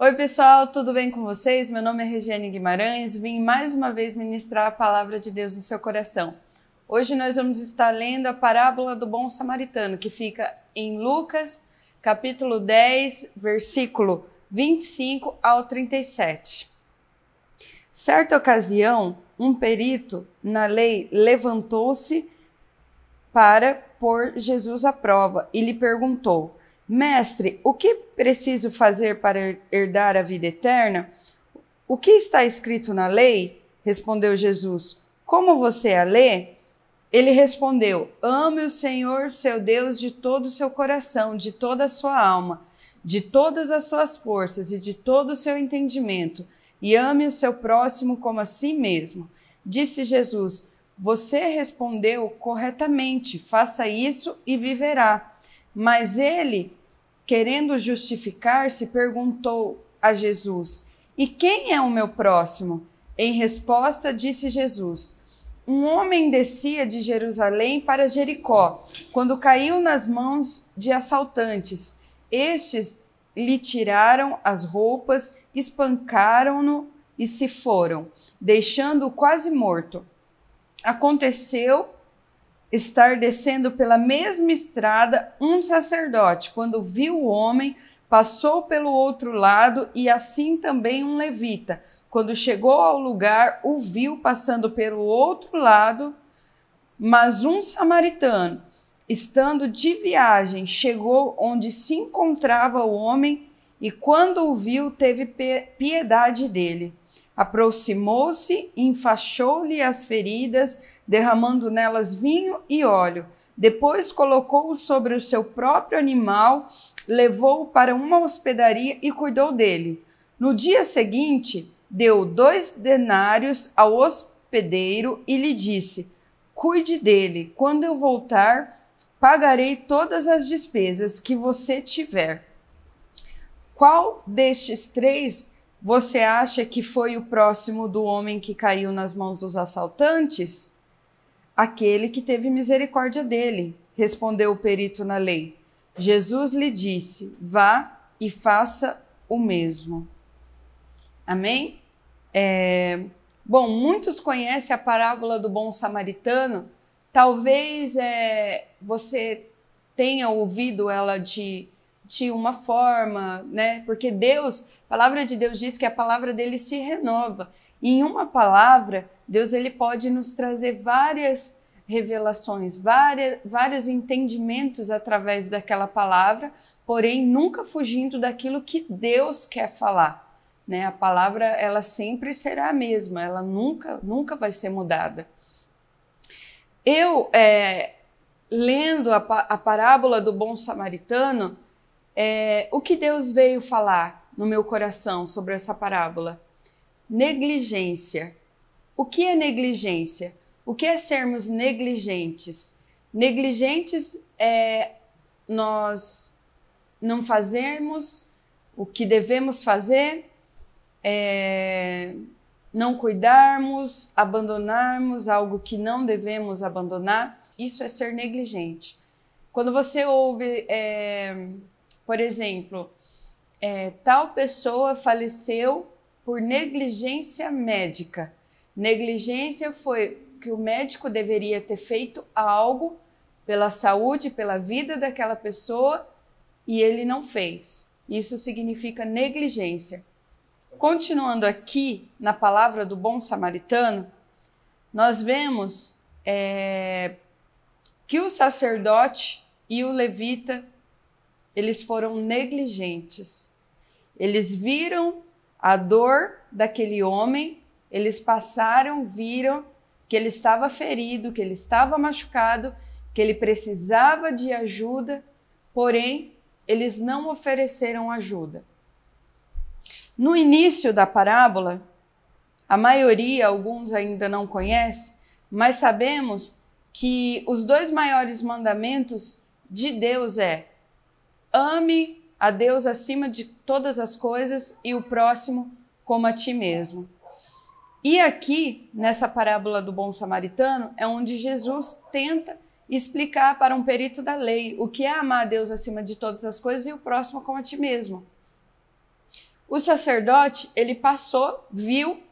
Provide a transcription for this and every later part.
Oi pessoal, tudo bem com vocês? Meu nome é Regiane Guimarães, vim mais uma vez ministrar a palavra de Deus no seu coração. Hoje nós vamos estar lendo a parábola do bom samaritano, que fica em Lucas, capítulo 10, versículo 25 ao 37. Certa ocasião, um perito na lei levantou-se para pôr Jesus à prova e lhe perguntou: Mestre, o que preciso fazer para herdar a vida eterna? O que está escrito na lei? Respondeu Jesus. Como você a lê? Ele respondeu: Ame o Senhor, seu Deus, de todo o seu coração, de toda a sua alma, de todas as suas forças e de todo o seu entendimento, e ame o seu próximo como a si mesmo. Disse Jesus: Você respondeu corretamente, faça isso e viverá. Mas ele, querendo justificar-se, perguntou a Jesus: E quem é o meu próximo? Em resposta, disse Jesus: Um homem descia de Jerusalém para Jericó, quando caiu nas mãos de assaltantes. Estes lhe tiraram as roupas, espancaram-no e se foram, deixando-o quase morto. Aconteceu estar descendo pela mesma estrada um sacerdote. Quando viu o homem, passou pelo outro lado, e assim também um levita. Quando chegou ao lugar, o viu passando pelo outro lado, mas um samaritano, estando de viagem, chegou onde se encontrava o homem e, quando o viu, teve piedade dele. Aproximou-se, enfaixou-lhe as feridas, derramando nelas vinho e óleo. Depois colocou-o sobre o seu próprio animal, levou-o para uma hospedaria e cuidou dele. No dia seguinte, deu 2 denários ao hospedeiro e lhe disse: Cuide dele. Quando eu voltar, pagarei todas as despesas que você tiver. Qual destes 3 você acha que foi o próximo do homem que caiu nas mãos dos assaltantes? Aquele que teve misericórdia dele, respondeu o perito na lei. Jesus lhe disse: Vá e faça o mesmo. Amém? Bom, muitos conhecem a parábola do bom samaritano. Talvez você tenha ouvido ela de uma forma, né? Porque Deus, a palavra de Deus diz que a palavra dele se renova. E em uma palavra, Deus ele pode nos trazer várias revelações, vários entendimentos através daquela palavra, porém nunca fugindo daquilo que Deus quer falar. Né? A palavra ela sempre será a mesma, ela nunca vai ser mudada. Eu, lendo a parábola do bom samaritano, o que Deus veio falar no meu coração sobre essa parábola? Negligência. O que é negligência? O que é sermos negligentes? Negligentes é nós não fazermos o que devemos fazer, não cuidarmos, abandonarmos algo que não devemos abandonar. Isso é ser negligente. Quando você ouve, por exemplo, tal pessoa faleceu por negligência médica. Negligência foi que o médico deveria ter feito algo pela saúde, pela vida daquela pessoa, e ele não fez. Isso significa negligência. Continuando aqui na palavra do bom samaritano, nós vemos que o sacerdote e o levita, eles foram negligentes. Eles viram a dor daquele homem, eles passaram, viram que ele estava ferido, que ele estava machucado, que ele precisava de ajuda, porém, eles não ofereceram ajuda. No início da parábola, a maioria, alguns ainda não conhecem, mas sabemos que os 2 maiores mandamentos de Deus ame a Deus acima de todas as coisas e o próximo como a ti mesmo. E aqui, nessa parábola do bom samaritano, é onde Jesus tenta explicar para um perito da lei o que é amar a Deus acima de todas as coisas e o próximo como a ti mesmo. O sacerdote, ele passou, viu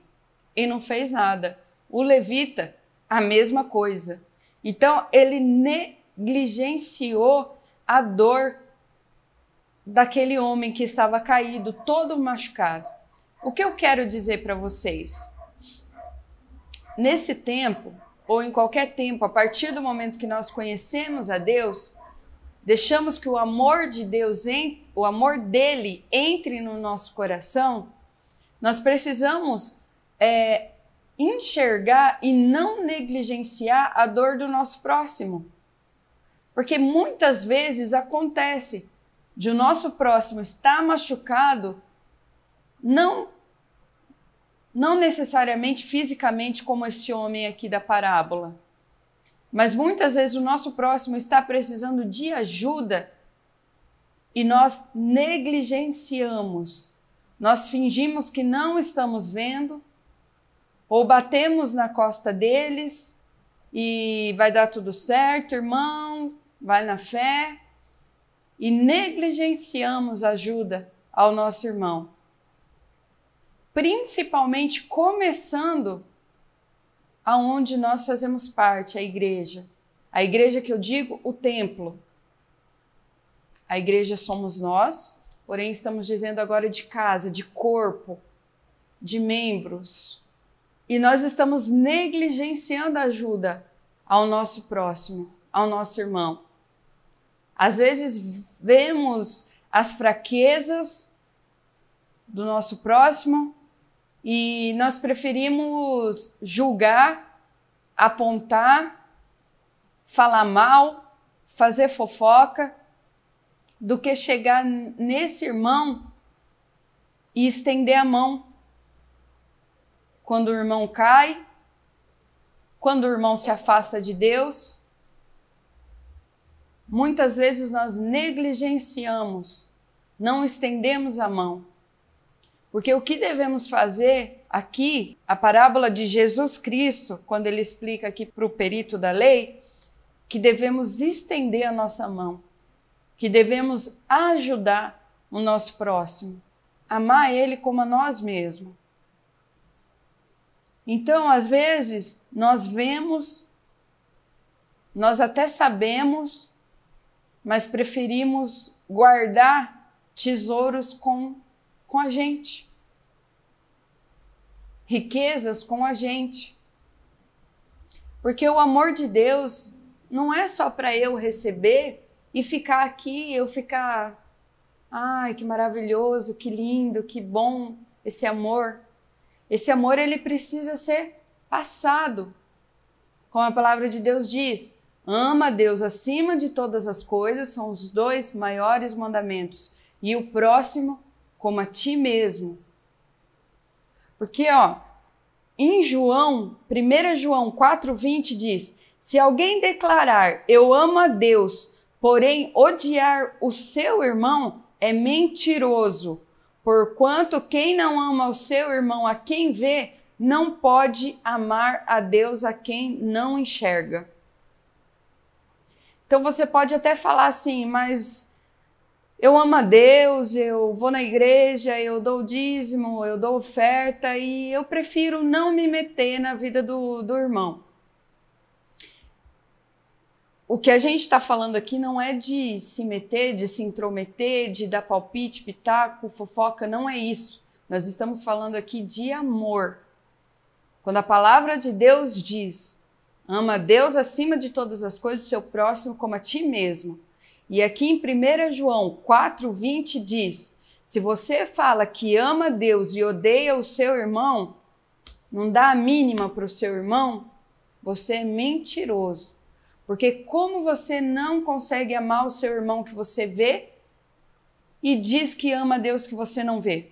e não fez nada. O levita, a mesma coisa. Então, ele negligenciou a dor daquele homem que estava caído, todo machucado. O que eu quero dizer para vocês? Nesse tempo, ou em qualquer tempo, a partir do momento que nós conhecemos a Deus, deixamos que o amor de Deus, o amor dele entre no nosso coração, nós precisamos enxergar e não negligenciar a dor do nosso próximo. Porque muitas vezes acontece de o nosso próximo estar machucado, não necessariamente fisicamente como este homem aqui da parábola, mas muitas vezes o nosso próximo está precisando de ajuda e nós negligenciamos, nós fingimos que não estamos vendo ou batemos na costa deles e vai dar tudo certo, irmão, vai na fé, e negligenciamos ajuda ao nosso irmão. Principalmente começando aonde nós fazemos parte, a igreja. A igreja que eu digo, o templo. A igreja somos nós, porém estamos dizendo agora de casa, de corpo, de membros. E nós estamos negligenciando a ajuda ao nosso próximo, ao nosso irmão. Às vezes vemos as fraquezas do nosso próximo e nós preferimos julgar, apontar, falar mal, fazer fofoca, do que chegar nesse irmão e estender a mão. Quando o irmão cai, quando o irmão se afasta de Deus, muitas vezes nós negligenciamos, não estendemos a mão. Porque o que devemos fazer aqui, a parábola de Jesus Cristo, quando ele explica aqui para o perito da lei, que devemos estender a nossa mão, que devemos ajudar o nosso próximo, amar ele como a nós mesmos. Então, às vezes, nós vemos, nós até sabemos, mas preferimos guardar tesouros com a gente. Riquezas com a gente. Porque o amor de Deus não é só para eu receber e ficar aqui, eu ficar, ai, que maravilhoso, que lindo, que bom esse amor. Esse amor, ele precisa ser passado. Como a palavra de Deus diz, ama a Deus acima de todas as coisas, são os 2 maiores mandamentos. E o próximo, como a ti mesmo. Porque, em João, 1 João 4,20 diz, se alguém declarar, eu amo a Deus, porém odiar o seu irmão, é mentiroso. Porquanto quem não ama o seu irmão a quem vê, não pode amar a Deus a quem não enxerga. Então você pode até falar assim, mas eu amo a Deus, eu vou na igreja, eu dou dízimo, eu dou oferta e eu prefiro não me meter na vida do irmão. O que a gente está falando aqui não é de se meter, de se intrometer, de dar palpite, pitaco, fofoca, não é isso. Nós estamos falando aqui de amor. Quando a palavra de Deus diz, ama a Deus acima de todas as coisas, seu próximo como a ti mesmo. E aqui em 1 João 4,20 diz, se você fala que ama a Deus e odeia o seu irmão, não dá a mínima para o seu irmão, você é mentiroso. Porque como você não consegue amar o seu irmão que você vê e diz que ama a Deus que você não vê?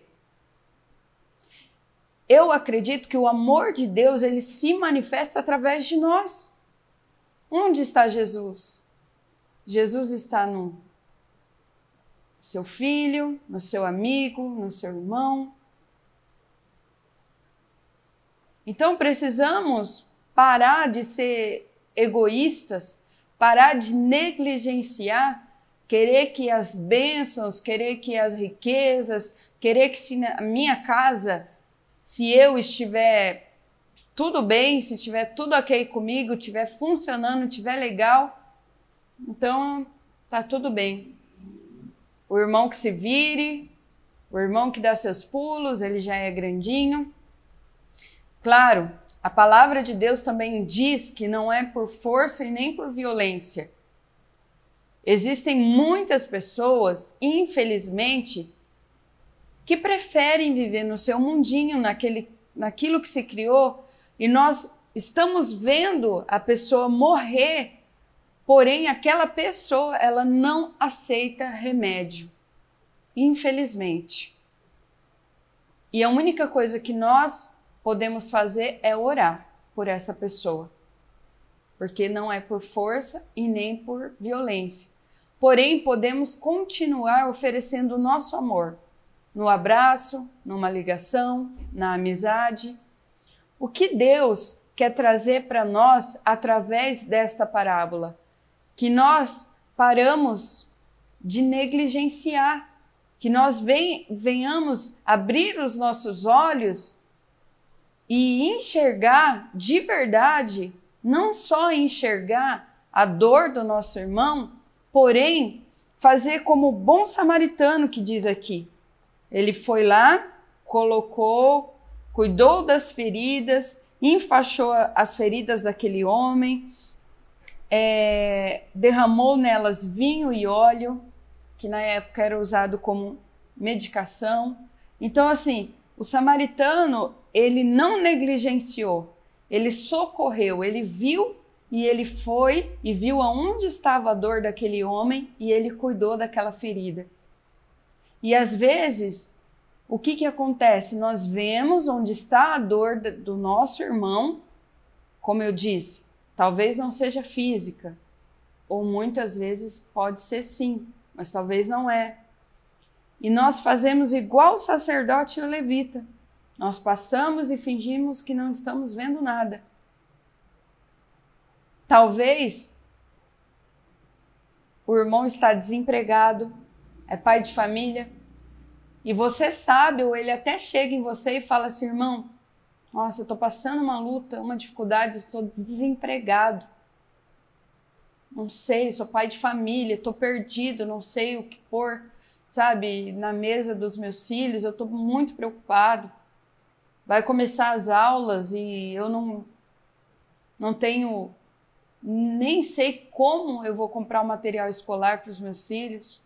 Eu acredito que o amor de Deus, ele se manifesta através de nós. Onde está Jesus? Jesus está no seu filho, no seu amigo, no seu irmão. Então precisamos parar de ser egoístas, parar de negligenciar, querer que as bênçãos, querer que as riquezas, querer que se na minha casa, se eu estiver tudo bem, se tiver tudo ok comigo, estiver funcionando, estiver legal, então tá tudo bem. O irmão que se vire, o irmão que dá seus pulos, ele já é grandinho. Claro, a palavra de Deus também diz que não é por força e nem por violência. Existem muitas pessoas, infelizmente, que preferem viver no seu mundinho, naquilo que se criou, e nós estamos vendo a pessoa morrer, porém aquela pessoa, ela não aceita remédio, infelizmente. E a única coisa que nós podemos fazer é orar por essa pessoa, porque não é por força e nem por violência. Porém, podemos continuar oferecendo o nosso amor, no abraço, numa ligação, na amizade. O que Deus quer trazer para nós através desta parábola? Que nós paramos de negligenciar, que nós venhamos abrir os nossos olhos e enxergar de verdade, não só enxergar a dor do nosso irmão, porém fazer como o bom samaritano que diz aqui. Ele foi lá, colocou, cuidou das feridas, enfaixou as feridas daquele homem, derramou nelas vinho e óleo, que na época era usado como medicação. Então, assim, o samaritano, ele não negligenciou, ele socorreu, ele viu e ele foi e viu aonde estava a dor daquele homem e ele cuidou daquela ferida. E às vezes, o que acontece? Nós vemos onde está a dor do nosso irmão, como eu disse, talvez não seja física, ou muitas vezes pode ser sim, mas talvez não é. E nós fazemos igual o sacerdote e o levita. Nós passamos e fingimos que não estamos vendo nada. Talvez o irmão está desempregado, é pai de família, e você sabe, ou ele até chega em você e fala assim, irmão, nossa, eu estou passando uma luta, uma dificuldade, estou desempregado. Não sei, sou pai de família, estou perdido, não sei o que pôr, sabe, na mesa dos meus filhos, eu estou muito preocupado. Vai começar as aulas e eu não tenho, nem sei como eu vou comprar o material escolar para os meus filhos.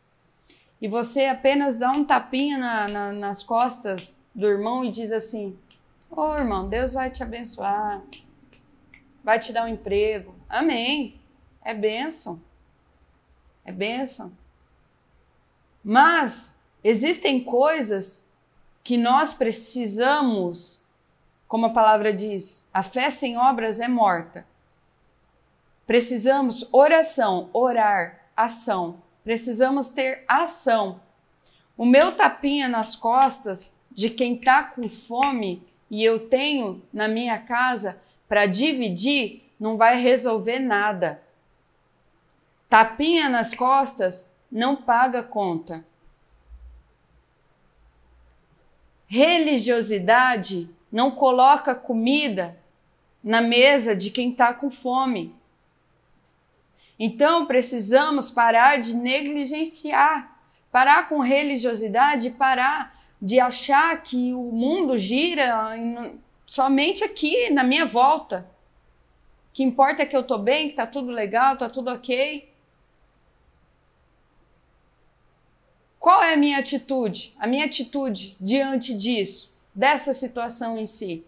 E você apenas dá um tapinha nas costas do irmão e diz assim, ô irmão, Deus vai te abençoar, vai te dar um emprego. Amém. É bênção. É bênção. Mas existem coisas que nós precisamos, como a palavra diz, a fé sem obras é morta. Precisamos oração, orar, ação. Precisamos ter ação. O meu tapinha nas costas de quem está com fome e eu tenho na minha casa para dividir não vai resolver nada. Tapinha nas costas não paga conta. Religiosidade não coloca comida na mesa de quem está com fome. Então precisamos parar de negligenciar, parar com religiosidade, parar de achar que o mundo gira somente aqui na minha volta. O que importa é que eu estou bem, que está tudo legal, está tudo ok. Qual é a minha atitude? A minha atitude diante disso, dessa situação em si.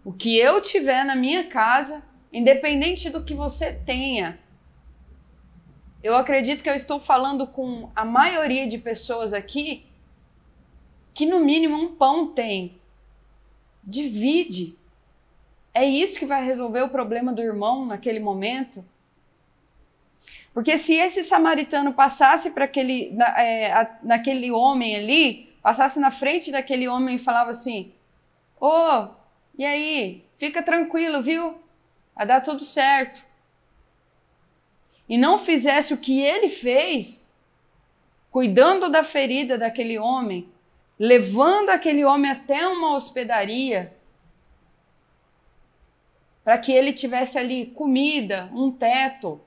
O que eu tiver na minha casa, independente do que você tenha. Eu acredito que eu estou falando com a maioria de pessoas aqui que no mínimo um pão tem. Divide. É isso que vai resolver o problema do irmão naquele momento. Porque se esse samaritano passasse para naquele homem ali, passasse na frente daquele homem e falava assim, ô, e aí, fica tranquilo, viu? Vai dar tudo certo. E não fizesse o que ele fez, cuidando da ferida daquele homem, levando aquele homem até uma hospedaria, para que ele tivesse ali comida, um teto.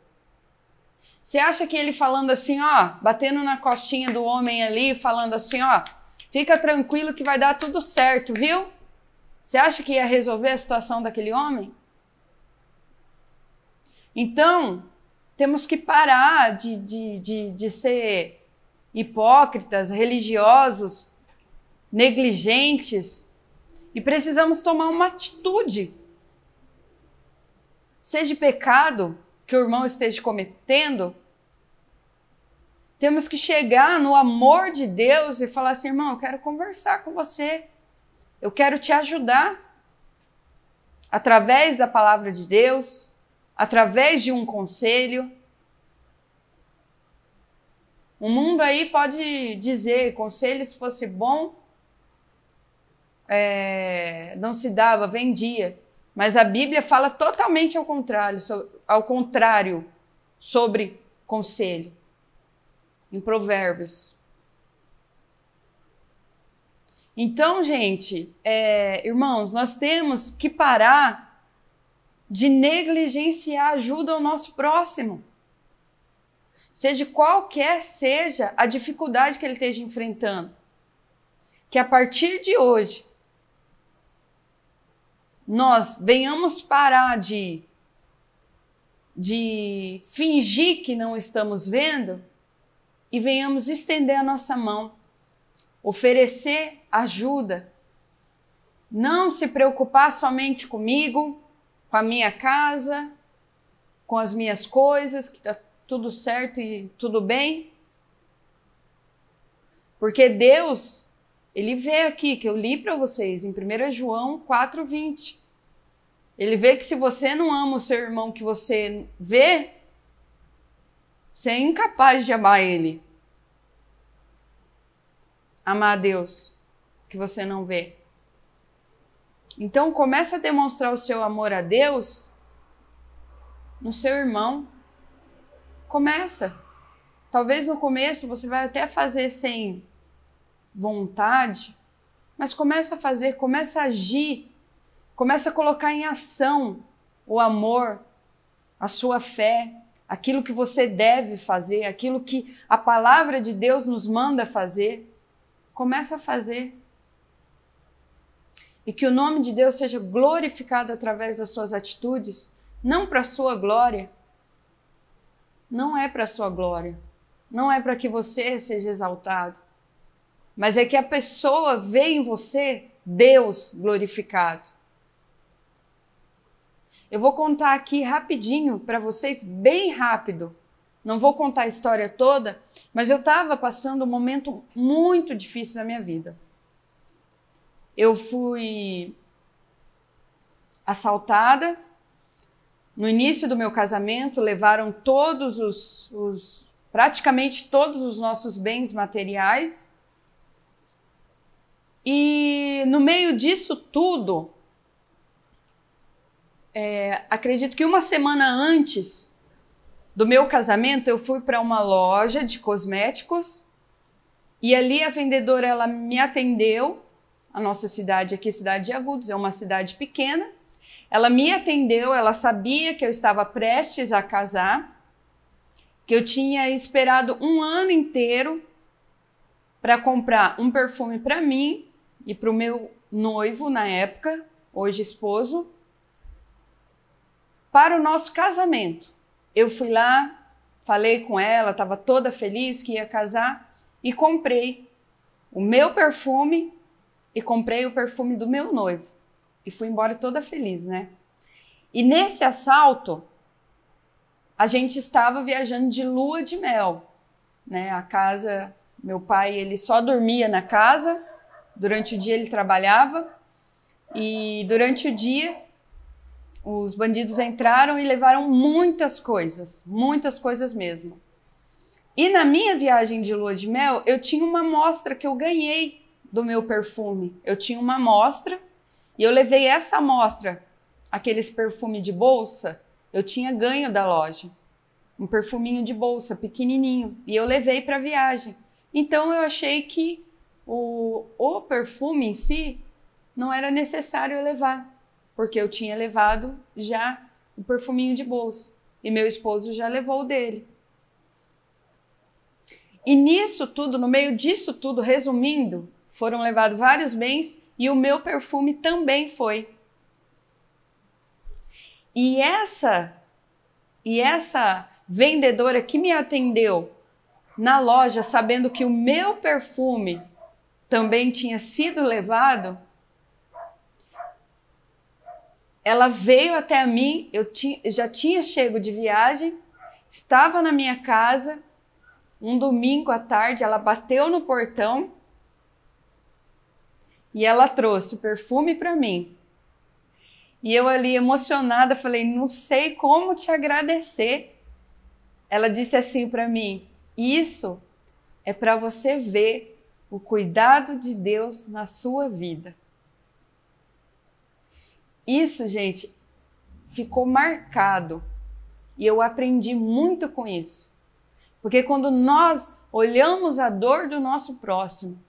Você acha que ele falando assim, ó, batendo na costinha do homem ali, falando assim, ó, fica tranquilo que vai dar tudo certo, viu? Você acha que ia resolver a situação daquele homem? Então, temos que parar de ser hipócritas, religiosos, negligentes, e precisamos tomar uma atitude. Seja pecado que o irmão esteja cometendo, temos que chegar no amor de Deus e falar assim, irmão, eu quero conversar com você, eu quero te ajudar, através da palavra de Deus, através de um conselho. O mundo aí pode dizer, conselho se fosse bom, não se dava, vendia. Mas a Bíblia fala totalmente ao contrário sobre conselho, em Provérbios. Então, gente, irmãos, nós temos que parar de negligenciar a ajuda ao nosso próximo. Seja qualquer seja a dificuldade que ele esteja enfrentando. Que a partir de hoje, nós venhamos parar de fingir que não estamos vendo e venhamos estender a nossa mão, oferecer ajuda, não se preocupar somente comigo, com a minha casa, com as minhas coisas, que está tudo certo e tudo bem, porque Deus, Ele vê aqui, que eu li para vocês, em 1 João 4:20. Ele vê que se você não ama o seu irmão que você vê, você é incapaz de amar ele. Amar a Deus, que você não vê. Então, começa a demonstrar o seu amor a Deus no seu irmão. Começa. Talvez no começo você vai até fazer sem vontade, mas começa a fazer, começa a agir, começa a colocar em ação o amor, a sua fé, aquilo que você deve fazer, aquilo que a palavra de Deus nos manda fazer. Começa a fazer. E que o nome de Deus seja glorificado através das suas atitudes, não para a sua glória. Não é para a sua glória. Não é para que você seja exaltado. Mas é que a pessoa vê em você Deus glorificado. Eu vou contar aqui rapidinho para vocês, bem rápido. Não vou contar a história toda, mas eu estava passando um momento muito difícil na minha vida. Eu fui assaltada. No início do meu casamento, levaram praticamente todos os nossos bens materiais. E no meio disso tudo, acredito que uma semana antes do meu casamento, eu fui para uma loja de cosméticos e ali a vendedora ela me atendeu. A nossa cidade aqui, cidade de Agudos, é uma cidade pequena. Ela me atendeu, ela sabia que eu estava prestes a casar, que eu tinha esperado um ano inteiro para comprar um perfume para mim e para o meu noivo na época, hoje esposo, para o nosso casamento. Eu fui lá, falei com ela, estava toda feliz que ia casar e comprei o meu perfume e comprei o perfume do meu noivo. E fui embora toda feliz, né? E nesse assalto, a gente estava viajando de lua de mel, né? A casa, meu pai, ele só dormia na casa, durante o dia ele trabalhava e durante o dia os bandidos entraram e levaram muitas coisas mesmo. E na minha viagem de lua de mel, eu tinha uma amostra que eu ganhei do meu perfume. Eu tinha uma amostra e eu levei essa amostra, aqueles perfume de bolsa, eu tinha ganho da loja. Um perfuminho de bolsa, pequenininho. E eu levei para a viagem. Então eu achei que o perfume em si não era necessário eu levar, porque eu tinha levado já o perfuminho de bolsa e meu esposo já levou o dele. E nisso tudo, no meio disso tudo, resumindo, foram levados vários bens e o meu perfume também foi. E essa vendedora que me atendeu na loja, sabendo que o meu perfume também tinha sido levado, ela veio até mim, eu já tinha chego de viagem, estava na minha casa, um domingo à tarde, ela bateu no portão e ela trouxe o perfume para mim. E eu ali emocionada falei, não sei como te agradecer. Ela disse assim para mim, isso é para você ver o cuidado de Deus na sua vida. Isso, gente, ficou marcado e eu aprendi muito com isso. Porque quando nós olhamos a dor do nosso próximo,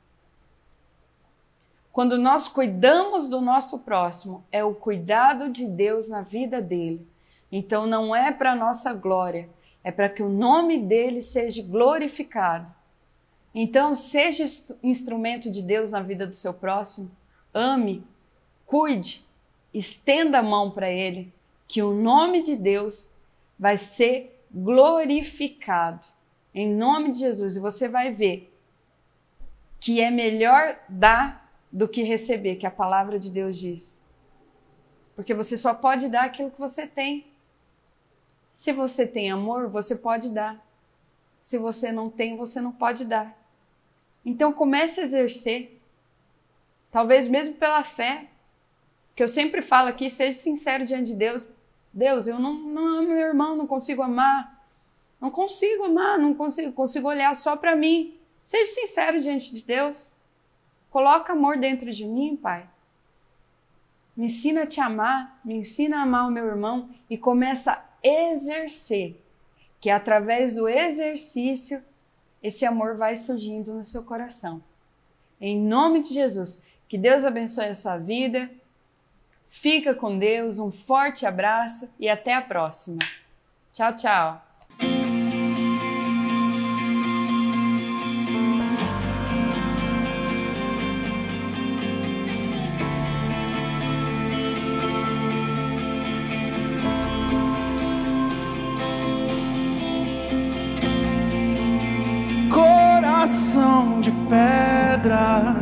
quando nós cuidamos do nosso próximo, é o cuidado de Deus na vida dele. Então não é para nossa glória, é para que o nome dele seja glorificado. Então seja instrumento de Deus na vida do seu próximo, ame, cuide, estenda a mão para ele, que o nome de Deus vai ser glorificado. Em nome de Jesus. E você vai ver que é melhor dar do que receber, que a palavra de Deus diz. Porque você só pode dar aquilo que você tem. Se você tem amor, você pode dar. Se você não tem, você não pode dar. Então comece a exercer. Talvez mesmo pela fé. Que eu sempre falo aqui, seja sincero diante de Deus. Deus, eu não amo meu irmão, não consigo amar. Não consigo amar, não consigo olhar só para mim. Seja sincero diante de Deus. Coloca amor dentro de mim, Pai. Me ensina a te amar, me ensina a amar o meu irmão e começa a exercer. Que através do exercício, esse amor vai surgindo no seu coração. Em nome de Jesus, que Deus abençoe a sua vida. Fica com Deus, um forte abraço e até a próxima. Tchau, tchau. Coração de pedra,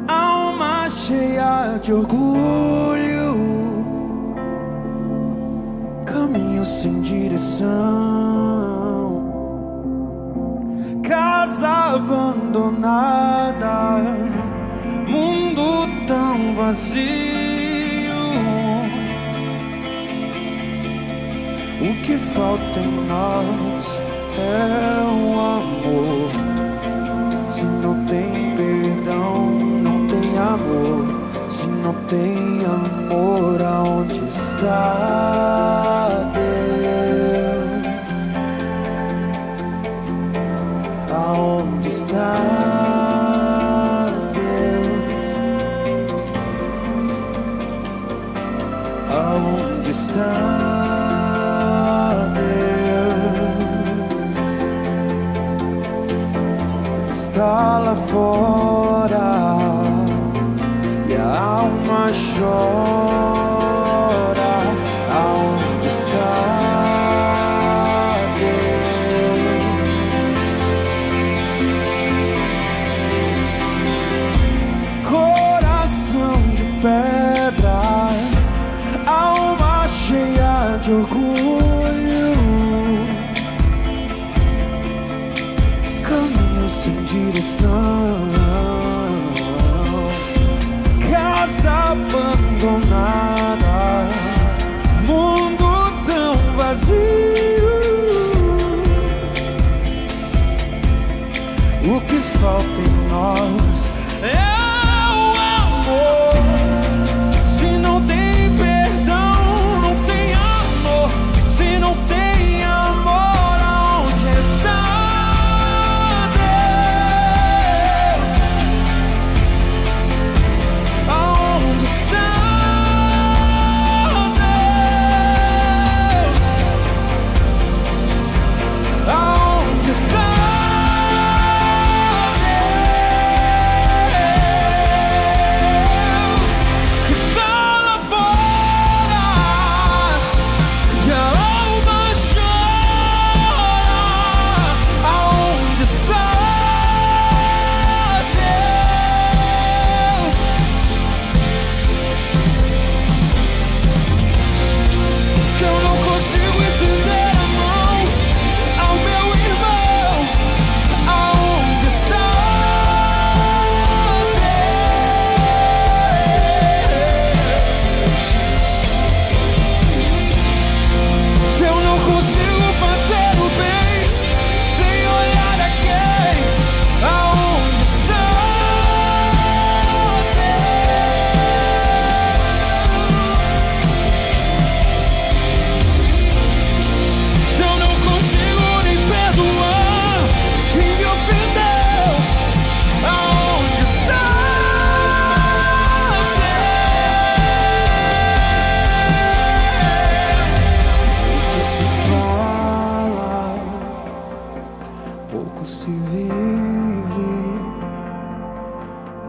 alma cheia de orgulho, caminho sem direção, casa abandonada, mundo tão vazio. O que falta em nós é o amor. Se não tem perdão, não tem amor. Se não tem amor, aonde está Deus? Aonde está Deus? Aonde está? Está lá fora e a alma chora. Aonde está Deus? Coração de pedra, alma cheia de orgulho, caminho sem direção, casa abandonada,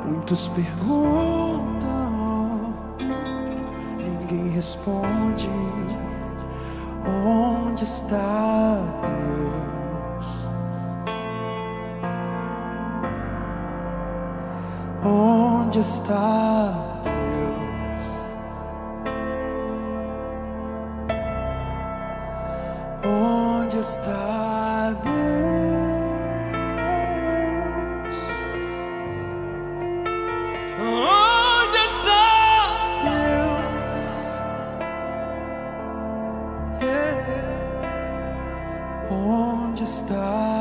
Muitos perguntam, ninguém responde. Onde está Deus? Onde está Deus? Onde está Deus? Onde está Deus? Onde está